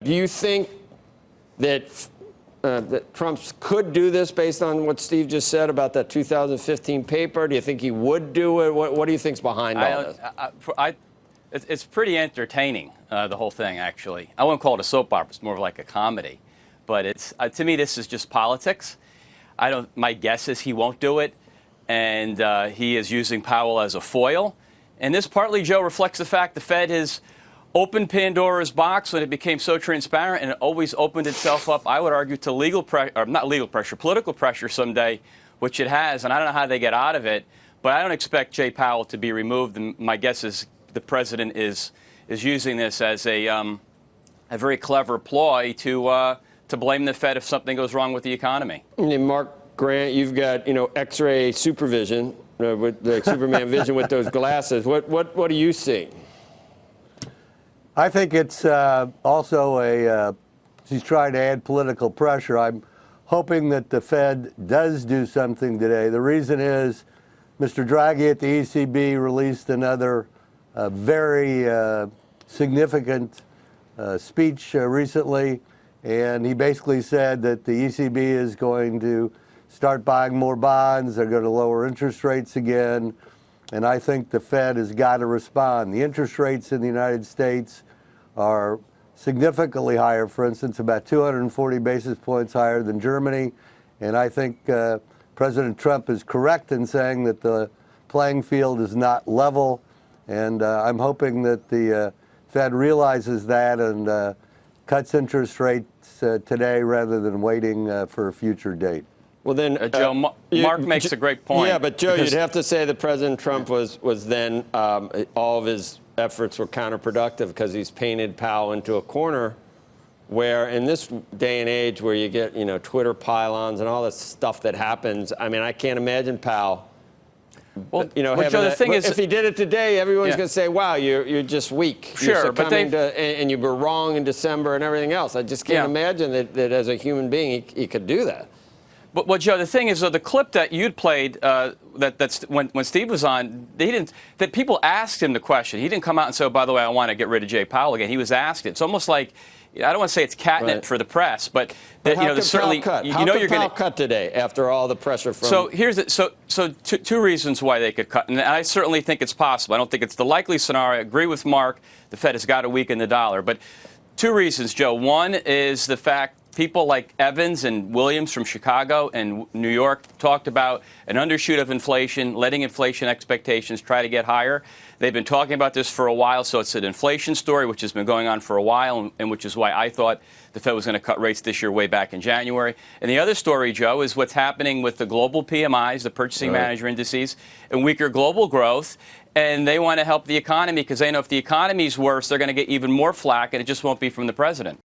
Do you think that that Trump could do this based on what Steve just said about that 2015 paper? Do you think he would do it? What do you think's behind all this? It's pretty entertaining, the whole thing, actually. I wouldn't call it a soap opera. It's more like a comedy. But it's to me, this is just politics. My guess is he won't do it, and he is using Powell as a foil. And this partly, Joe, reflects the fact the Fed has opened Pandora's box when it became so transparent, and it always opened itself up, I would argue, to political pressure someday, which it has. And I don't know how they get out of it, but I don't expect Jay Powell to be removed. And my guess is the president is using this as a very clever ploy to blame the Fed if something goes wrong with the economy. And Mark Grant, you've got X-ray supervision with the Superman vision with those glasses. What do you see? I think it's also she's trying to add political pressure. I'm hoping that the Fed does do something today. The reason is Mr. Draghi at the ECB released another very significant speech recently, and he basically said that the ECB is going to start buying more bonds, they're going to lower interest rates again, and I think the Fed has got to respond. The interest rates in the United States are significantly higher, for instance, about 240 basis points higher than Germany, and I think President Trump is correct in saying that the playing field is not level, and I'm hoping that the Fed realizes that and cuts interest rates today rather than waiting for a future date. Well, then, Joe, Mark makes a great point. Yeah, but Joe, you'd have to say that President Trump was then all of his efforts were counterproductive because he's painted Powell into a corner where, in this day and age where you get Twitter pylons and all this stuff that happens, I mean, I can't imagine Powell. Well, Joe, the thing is, if he did it today, everyone's going to say, "Wow, you're just weak. Sure, you're succumbing and you were wrong in December and everything else." I just can't imagine that as a human being he could do that. But well, Joe, the thing is, the clip that you'd played, that's when Steve was on, that people asked him the question. He didn't come out and say, "Oh, by the way, I want to get rid of Jay Powell again." He was asked it. It's almost like, I don't want to say it's catnip for the press, but there's certainly cut? How could Powell cut today after all the pressure from? So here's two reasons why they could cut, and I certainly think it's possible. I don't think it's the likely scenario. I agree with Mark. The Fed has got to weaken the dollar, but two reasons, Joe. One is the fact people like Evans and Williams from Chicago and New York talked about an undershoot of inflation, letting inflation expectations try to get higher. They've been talking about this for a while, so it's an inflation story which has been going on for a while, and which is why I thought the Fed was going to cut rates this year way back in January. And the other story, Joe, is what's happening with the global PMIs, the purchasing manager indices, and weaker global growth. And they want to help the economy because they know if the economy's worse, they're going to get even more flack, and it just won't be from the president.